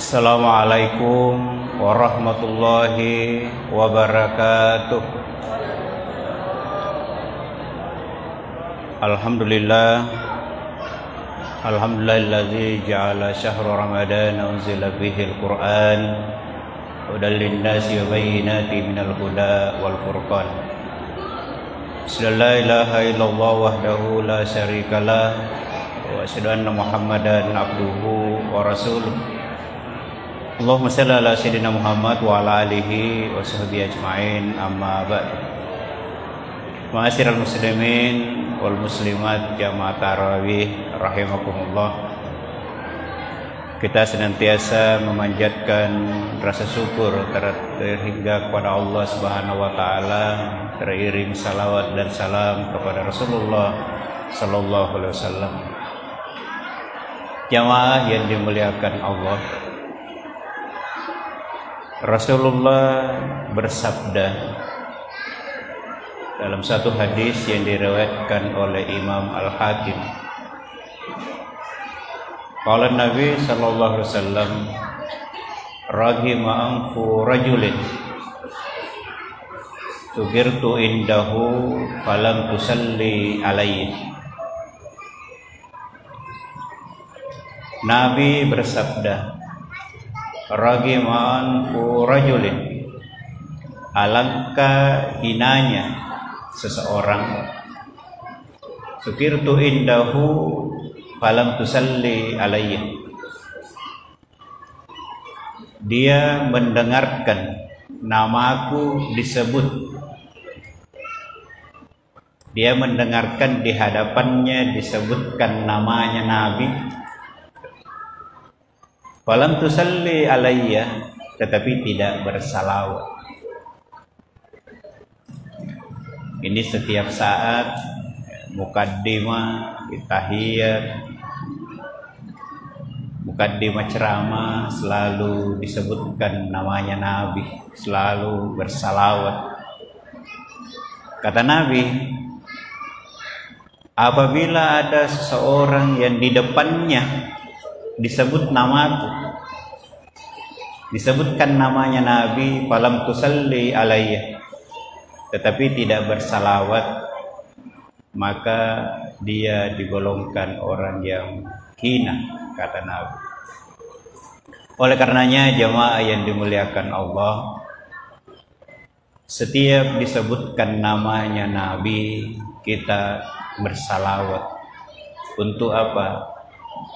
Assalamualaikum warahmatullahi wabarakatuh. Alhamdulillahilladzi ja'ala syahra ramadana unzila fihi al-Qur'an hudan lin-nasi wa bayyinatin minal huda wal furqan. La ilaha illallah wahdahu la syarikalah wa asyhadu anna Muhammadan abduhu wa rasuluh. Allahumma shalli ala sayyidina Muhammad wa ala alihi wa sahbihi ajma'in, amma ba'd. Ma'asyiral muslimin wal muslimat jamaah tarawih rahimakumullah. Kita senantiasa memanjatkan rasa syukur terhingga kepada Allah Subhanahu wa taala, teriring salawat dan salam kepada Rasulullah sallallahu alaihi wasallam. Jamaah yang dimuliakan Allah, Rasulullah bersabda dalam satu hadis yang diriwayatkan oleh Imam Al-Hakim. Qala Nabi sallallahu alaihi wasallam, "Raghima anfu rajulin tugirtu indahu falam tusalli alaihi." Nabi bersabda, "Raghima anfu rajulin," alangkah hinanya seseorang, "Sukirtu indahu falam tusalli alaihi." Dia mendengarkan namaku disebut, dia mendengarkan di hadapannya disebutkan namanya Nabi, falam tusalli alayya, tetapi tidak bersalawat. Ini setiap saat mukaddimah, tahiyat, mukaddimah ceramah selalu disebutkan namanya Nabi, selalu bersalawat. Kata Nabi, apabila ada seseorang yang di depannya disebut namaku, disebutkan namanya Nabi, falam tusalli alayya, tetapi tidak bersalawat, maka dia digolongkan orang yang hina, kata Nabi. Oleh karenanya jamaah yang dimuliakan Allah, setiap disebutkan namanya Nabi kita bersalawat. Untuk apa?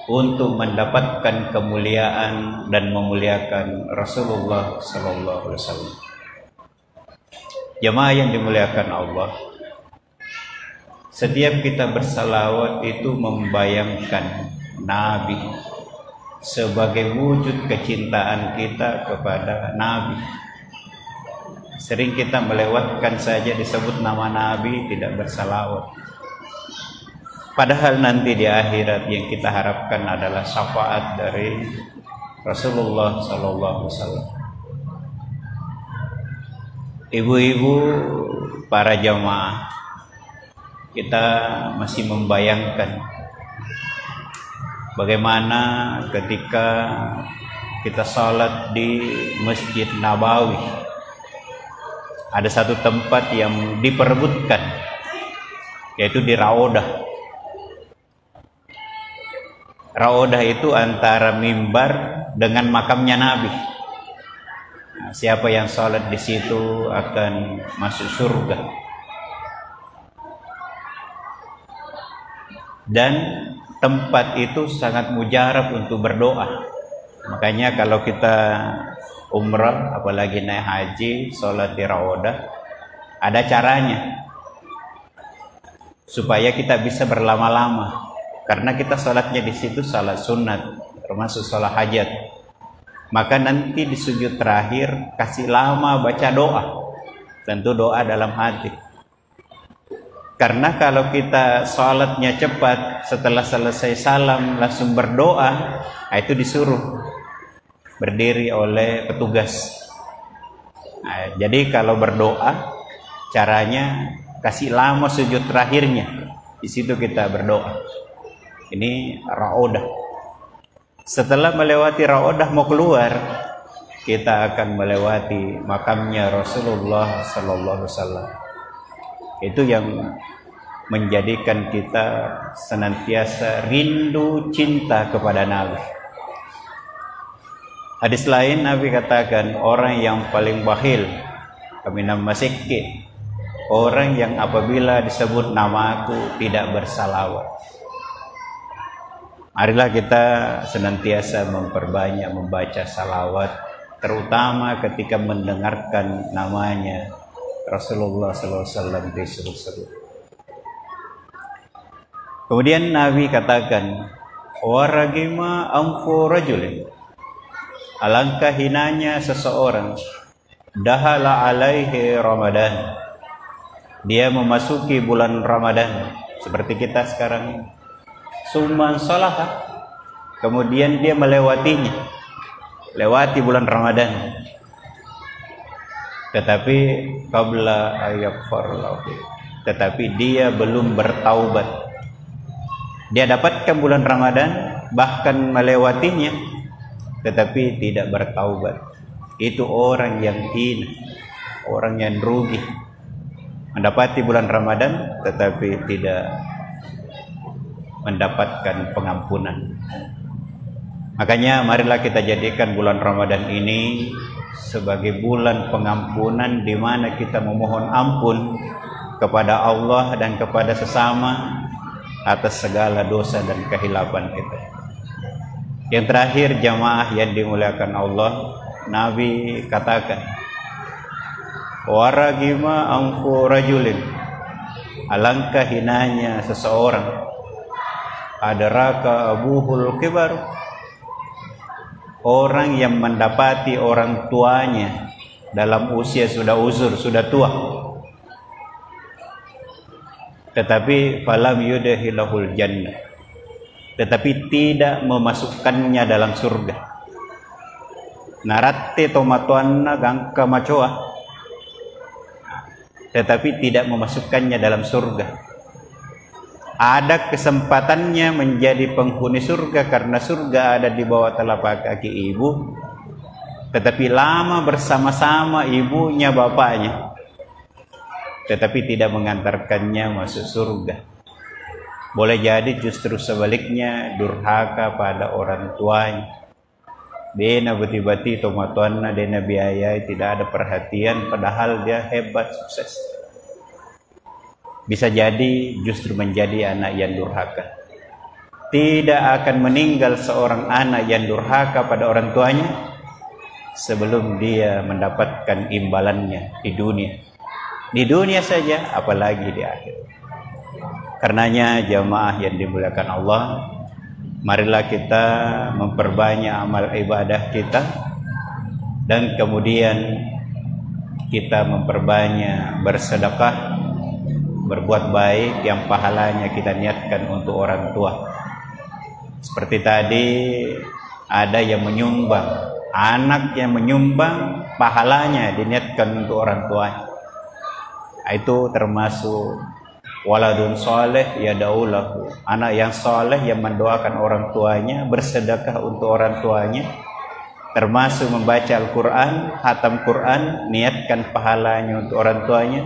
Untuk mendapatkan kemuliaan dan memuliakan Rasulullah sallallahu alaihi wasallam. Jamaah yang dimuliakan Allah, setiap kita bersalawat itu membayangkan Nabi sebagai wujud kecintaan kita kepada Nabi. Sering kita melewatkan saja disebut nama Nabi, tidak bersalawat. Padahal nanti di akhirat yang kita harapkan adalah syafaat dari Rasulullah sallallahu alaihi wasallam. Ibu-ibu, para jamaah, kita masih membayangkan bagaimana ketika kita salat di Masjid Nabawi, ada satu tempat yang diperebutkan, yaitu di Raodah. Raodah itu antara mimbar dengan makamnya Nabi. Nah, siapa yang sholat di situ akan masuk surga. Dan tempat itu sangat mujarab untuk berdoa. Makanya kalau kita umrah, apalagi naik haji, sholat di Raodah, ada caranya supaya kita bisa berlama-lama. Karena kita sholatnya di situ sholat sunat, termasuk sholat hajat. Maka nanti di sujud terakhir kasih lama baca doa, tentu doa dalam hati. Karena kalau kita sholatnya cepat, setelah selesai salam langsung berdoa, itu disuruh berdiri oleh petugas. Nah, jadi kalau berdoa caranya kasih lama sujud terakhirnya, di situ kita berdoa. Ini Raodah. Setelah melewati Raudah mau keluar, kita akan melewati makamnya Rasulullah sallallahu alaihi wasallam. Itu yang menjadikan kita senantiasa rindu cinta kepada Nabi. Hadis lain Nabi katakan, orang yang paling bakhil kami namasiki, orang yang apabila disebut namaku tidak bersalawat. Marilah kita senantiasa memperbanyak membaca salawat, terutama ketika mendengarkan namanya Rasulullah SAW disuruh-suruh. Kemudian Nabi katakan, waragima amfu rajulin, alangkah hinanya seseorang, dahala alaihi Ramadan, dia memasuki bulan Ramadan seperti kita sekarang, summan salah, kemudian dia melewatinya, lewati bulan Ramadan, tetapi qabla ayyakfar lahu, tetapi dia belum bertaubat. Dia dapatkan bulan Ramadan, bahkan melewatinya, tetapi tidak bertaubat. Itu orang yang hina, orang yang rugi, mendapati bulan Ramadan tetapi tidak mendapatkan pengampunan. Makanya marilah kita jadikan bulan Ramadan ini sebagai bulan pengampunan, di mana kita memohon ampun kepada Allah dan kepada sesama atas segala dosa dan kehilapan kita. Yang terakhir, jamaah yang dimuliakan Allah, Nabi katakan, waragima amfu rajulin, alangkah hinanya seseorang, adraka abuhul kibar, orang yang mendapati orang tuanya dalam usia sudah uzur, sudah tua, tetapi falam yudkhilahul jannah, tetapi tidak memasukkannya dalam surga. Naratte tomatuanna gangka macoa, tetapi tidak memasukkannya dalam surga. Ada kesempatannya menjadi penghuni surga karena surga ada di bawah telapak kaki ibu, tetapi lama bersama-sama ibunya bapaknya, tetapi tidak mengantarkannya masuk surga. Boleh jadi justru sebaliknya, durhaka pada orang tuanya. Dena beti-beti tomatuanna, dena biaya, tidak ada perhatian, padahal dia hebat, sukses. Bisa jadi justru menjadi anak yang durhaka. Tidak akan meninggal seorang anak yang durhaka pada orang tuanya sebelum dia mendapatkan imbalannya di dunia. Di dunia saja, apalagi di akhir. Karenanya jamaah yang dimuliakan Allah, marilah kita memperbanyak amal ibadah kita, dan kemudian kita memperbanyak bersedekah, berbuat baik yang pahalanya kita niatkan untuk orang tua. Seperti tadi ada yang menyumbang, anak yang menyumbang, pahalanya diniatkan untuk orang tuanya. Itu termasuk waladun soleh yadaulahu, anak yang soleh yang mendoakan orang tuanya, bersedekah untuk orang tuanya, termasuk membaca Al-Quran, hatam Quran, niatkan pahalanya untuk orang tuanya,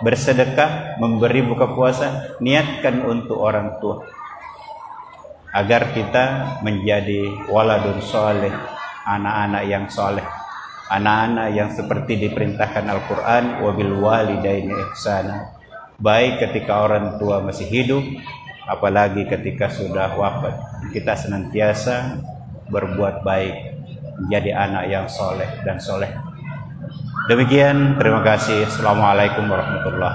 bersedekah, memberi buka puasa, niatkan untuk orang tua, agar kita menjadi waladun soleh, anak-anak yang soleh, anak-anak yang seperti diperintahkan Al-Quran, wabil walidaini ihsana, baik ketika orang tua masih hidup, apalagi ketika sudah wafat. Kita senantiasa berbuat baik, menjadi anak yang soleh dan soleh. Demikian, terima kasih. Assalamualaikum warahmatullahi wabarakatuh.